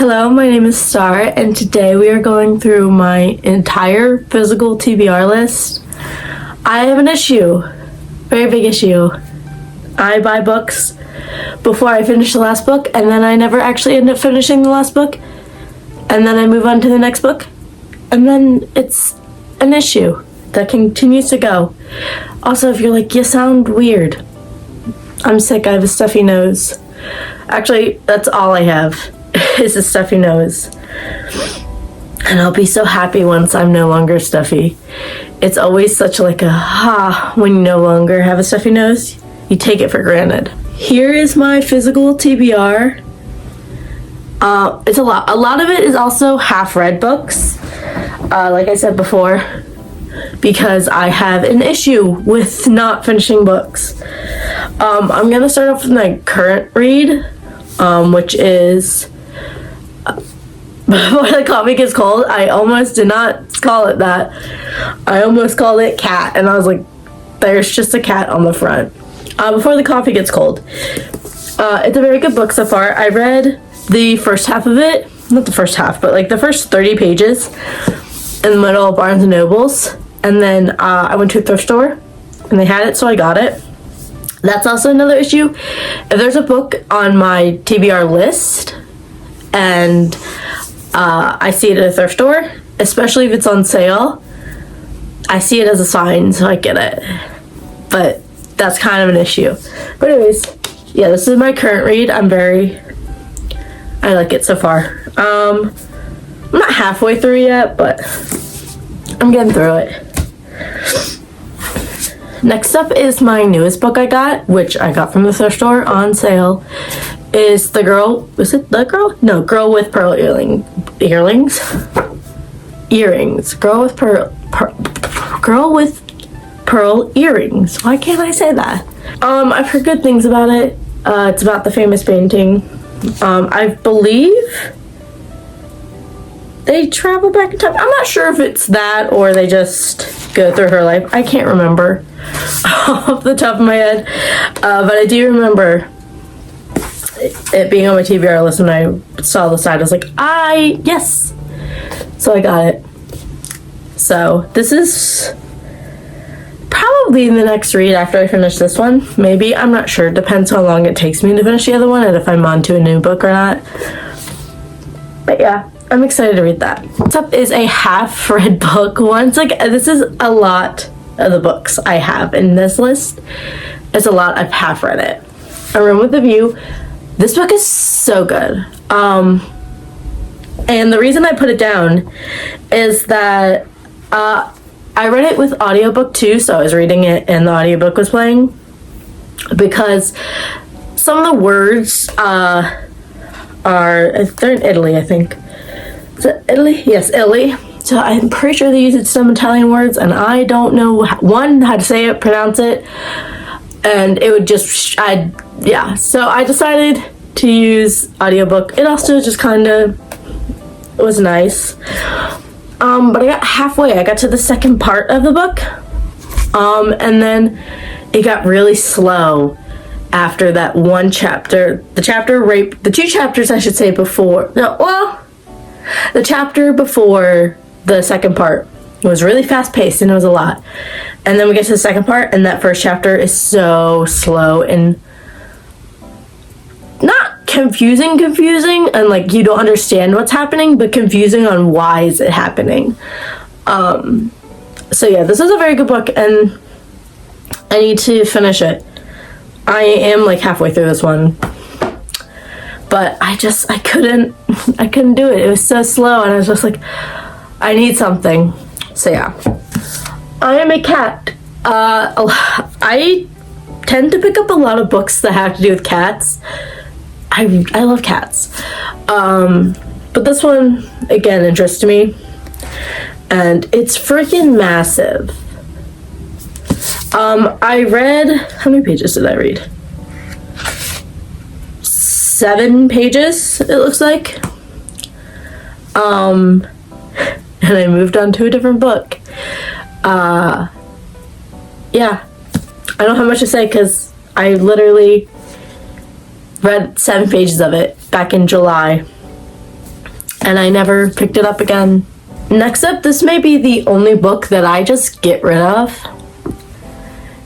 Hello, my name is Star, and today we are going through my entire physical TBR list. I have an issue, very big issue. I buy books before I finish the last book, and then I never actually end up finishing the last book, and then I move on to the next book, and then it's an issue that continues to go. Also, if you're like, you sound weird, I'm sick, I have a stuffy nose. Actually, that's all I have. Is a stuffy nose, and I'll be so happy once I'm no longer stuffy. It's always such like a when you no longer have a stuffy nose, you take it for granted. Here is my physical TBR. It's a lot of it is also half read books, like I said before, because I have an issue with not finishing books. I'm gonna start off with my current read, which is before the coffee gets cold. I almost did not call it that. I almost called it cat, and I was like, there's just a cat on the front. Before the coffee gets cold. It's a very good book so far. I read the first half of it, not the first half, but like the first 30 pages in the middle of Barnes & Noble's, and then I went to a thrift store and they had it, so I got it. That's also another issue. If there's a book on my TBR list and I see it at a thrift store, especially if it's on sale, I see it as a sign, so I get it. But that's kind of an issue. But anyways, yeah, this is my current read. I like it so far. I'm not halfway through yet, but I'm getting through it. Next up is my newest book I got, which I got from the thrift store on sale. Is The Girl, is it The Girl? No, Girl with Pearl Earrings. Girl with Pearl Earrings. Why can't I say that? I've heard good things about it. It's about the famous painting. I believe they travel back in time. I'm not sure if it's that or they just go through her life. I can't remember off the top of my head. But I do remember it being on my TBR list when I saw the side. I was like, yes! So I got it. So this is probably the next read after I finish this one. Maybe, I'm not sure. Depends how long it takes me to finish the other one and if I'm on to a new book or not. But yeah, I'm excited to read that. Next up is a half-read book. This is a lot of the books I have in this list. It's a lot. I've half-read it. A Room with a View. This book is so good. And the reason I put it down is that I read it with audiobook too, so I was reading it and the audiobook was playing, because some of the words they're in Italy, I think. Is it Italy? Yes, Italy. So I'm pretty sure they use some Italian words, and I don't know how to say it, pronounce it, and it would just, so I decided to use audiobook. It also just kind of was nice. But I got halfway. I got to the second part of the book, and then it got really slow after that one chapter. The two chapters I should say before. The chapter before the second part was really fast paced and it was a lot. And then we get to the second part, and that first chapter is so slow and not confusing, and like you don't understand what's happening, but confusing on why is it happening. So yeah, this is a very good book and I need to finish it. I am like halfway through this one, but I couldn't do it. It was so slow and I was just like, I need something. So yeah, I am a cat. I tend to pick up a lot of books that have to do with cats. I love cats. But this one, again, interests me. And it's freaking massive. I read, how many pages did I read? 7 pages, it looks like. And I moved on to a different book. Yeah. I don't have much to say because I literally read 7 pages of it back in July. and I never picked it up again. Next up, this may be the only book that I just get rid of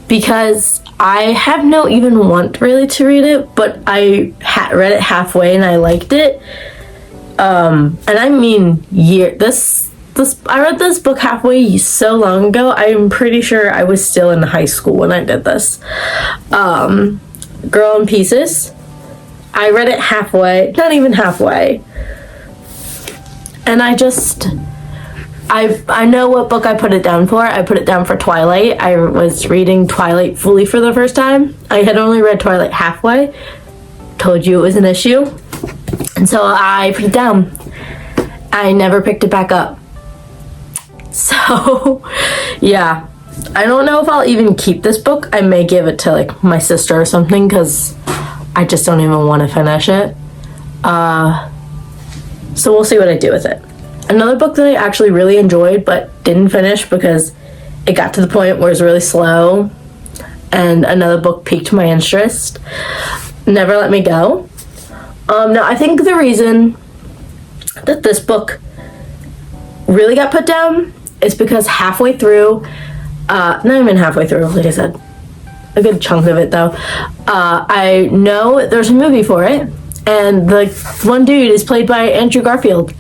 because I have no even want really to read it, but I read it halfway and I liked it. And I mean, I read this book halfway so long ago. I'm pretty sure I was still in high school when I did this. Girl in Pieces. I read it halfway, not even halfway. And I know what book I put it down for. I put it down for Twilight. I was reading Twilight fully for the first time. I had only read Twilight halfway. Told you it was an issue. And so I put it down. I never picked it back up. So, yeah. I don't know if I'll even keep this book. I may give it to, like, my sister or something, because I just don't even want to finish it. So we'll see what I do with it. Another book that I actually really enjoyed but didn't finish because it got to the point where it was really slow, and another book piqued my interest, Never Let Me Go. Now, I think the reason that this book really got put down is because halfway through, not even halfway through, like I said, a good chunk of it though, I know there's a movie for it, and the one dude is played by Andrew Garfield.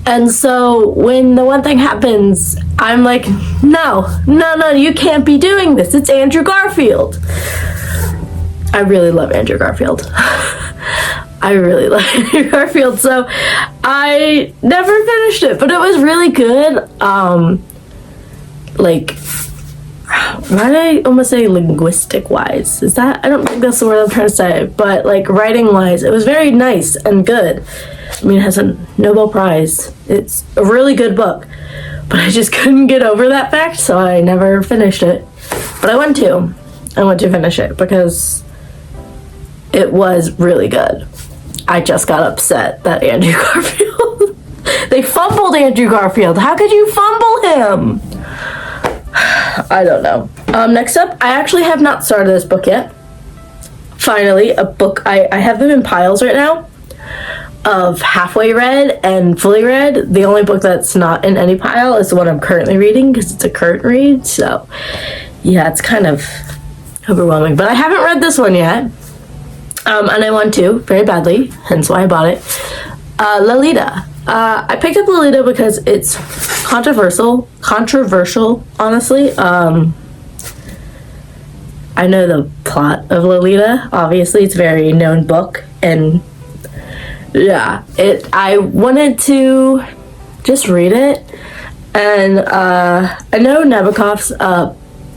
And so when the one thing happens, I'm like, no, you can't be doing this. It's Andrew Garfield. I really love Andrew Garfield. I really love Andrew Garfield. So I never finished it, but it was really good. Like, why did I almost say linguistic wise? Is that, I don't think that's the word I'm trying to say, but like writing wise, it was very nice and good. I mean, it has a Nobel Prize. It's a really good book, but I just couldn't get over that fact, so I never finished it. But I want to finish it because it was really good. I just got upset that Andrew Garfield, they fumbled Andrew Garfield. How could you fumble him? I don't know. Next up, I actually have not started this book yet. Finally, a book, I have them in piles right now of halfway read and fully read. The only book that's not in any pile is the one I'm currently reading because it's a current read. So, yeah, it's kind of overwhelming. But I haven't read this one yet. And I want to, very badly, hence why I bought it. Lolita. I picked up Lolita because it's controversial, honestly. I know the plot of Lolita. Obviously, it's a very known book, and yeah, I wanted to just read it, and I know Nabokov's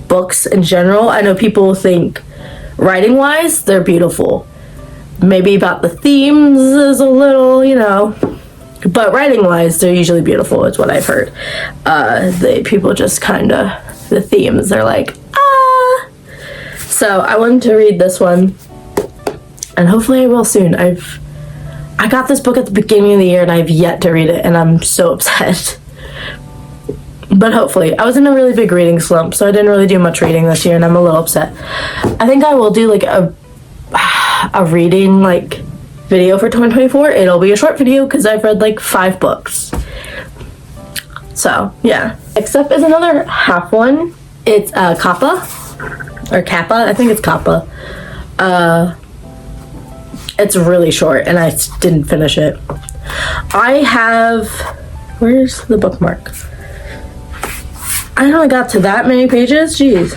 books in general, I know people think writing-wise, they're beautiful. Maybe about the themes is a little, but writing-wise, they're usually beautiful, is what I've heard. People just kind of, the themes, they're like, ah! So I wanted to read this one, and hopefully I will soon. I got this book at the beginning of the year, and I've yet to read it, and I'm so upset. But hopefully. I was in a really big reading slump, so I didn't really do much reading this year, and I'm a little upset. I think I will do, like, a reading, like, video for 2024. It'll be a short video, because I've read, like, 5 books. So, yeah. Next up is another half one. It's, Kappa. Or Kappa. I think it's Kappa. It's really short, and I didn't finish it. Where's the bookmark? I only got to that many pages? Jeez.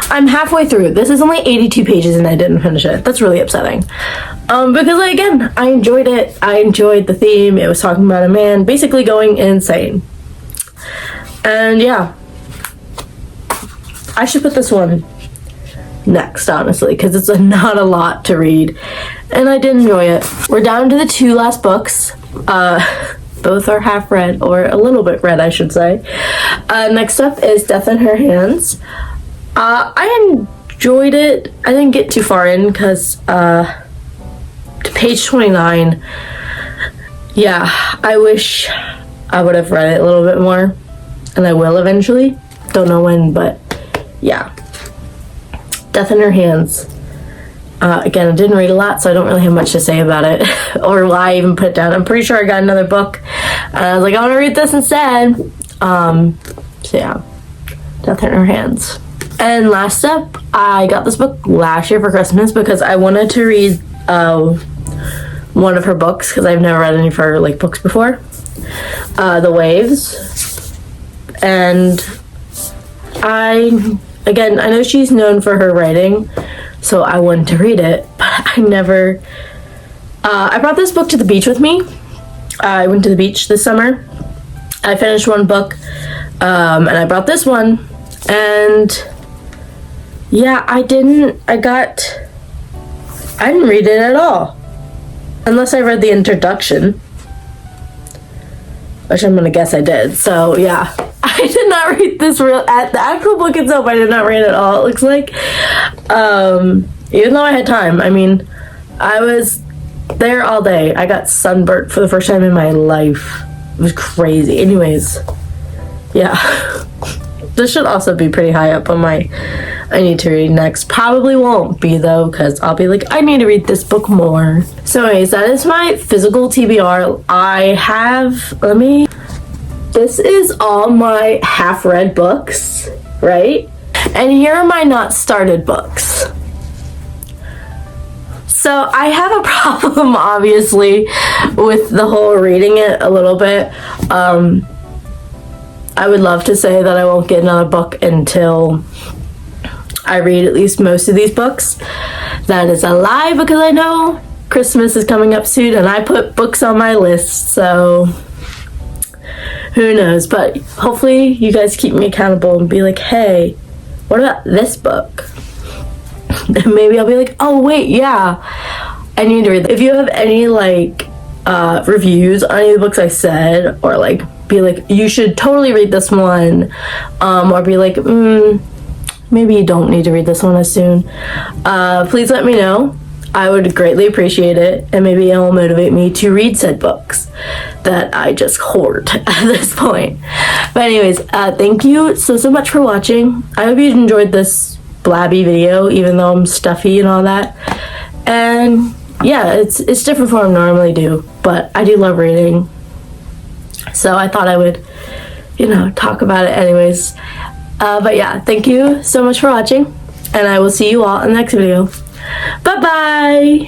I'm halfway through. This is only 82 pages, and I didn't finish it. That's really upsetting. Because, again, I enjoyed it. I enjoyed the theme. It was talking about a man basically going insane. And, yeah. I should put this one next, honestly, because it's not a lot to read, and I did enjoy it. We're down to the 2 last books. Both are half read, or a little bit read, I should say. Next up is Death in Her Hands. I enjoyed it. I didn't get too far in because to page 29, yeah, I wish I would have read it a little bit more, and I will eventually. Don't know when, but yeah. Death in Her Hands. Again, I didn't read a lot, so I don't really have much to say about it or why I even put it down. I'm pretty sure I got another book, and I was like, I want to read this instead. So yeah, Death in Her Hands. And last up, I got this book last year for Christmas because I wanted to read one of her books because I've never read any of her like books before. The Waves. And I know she's known for her writing, so I wanted to read it, but I never I brought this book to the beach with me. I went to the beach this summer. I finished one book, and I brought this one, and yeah, I didn't read it at all. Unless I read the introduction, which I'm gonna guess I did. So yeah, I did not read this the actual book itself. I did not read it at all. It looks like, even though I had time. I mean, I was there all day. I got sunburnt for the first time in my life. It was crazy. Anyways, yeah. This should also be pretty high up on my I need to read next. Probably won't be though, because I'll be like, I need to read this book more. So anyways, that is my physical TBR. This is all my half-read books, right? And here are my not started books. So I have a problem, obviously, with the whole reading it a little bit. I would love to say that I won't get another book until I read at least most of these books. That is a lie, because I know Christmas is coming up soon and I put books on my list, so who knows. But hopefully you guys keep me accountable and be like, hey, what about this book? And maybe I'll be like, oh wait, yeah, I need to read. If you have any like reviews on any of the books I said, or like be like, you should totally read this one, or be like, maybe you don't need to read this one as soon, please let me know. I would greatly appreciate it, and maybe it will motivate me to read said books that I just hoard at this point. But anyways, thank you so much for watching. I hope you enjoyed this blabby video, even though I'm stuffy and all that. And yeah, it's different from what I normally do, but I do love reading, so I thought I would, talk about it anyways. But yeah, thank you so much for watching, and I will see you all in the next video. Bye bye.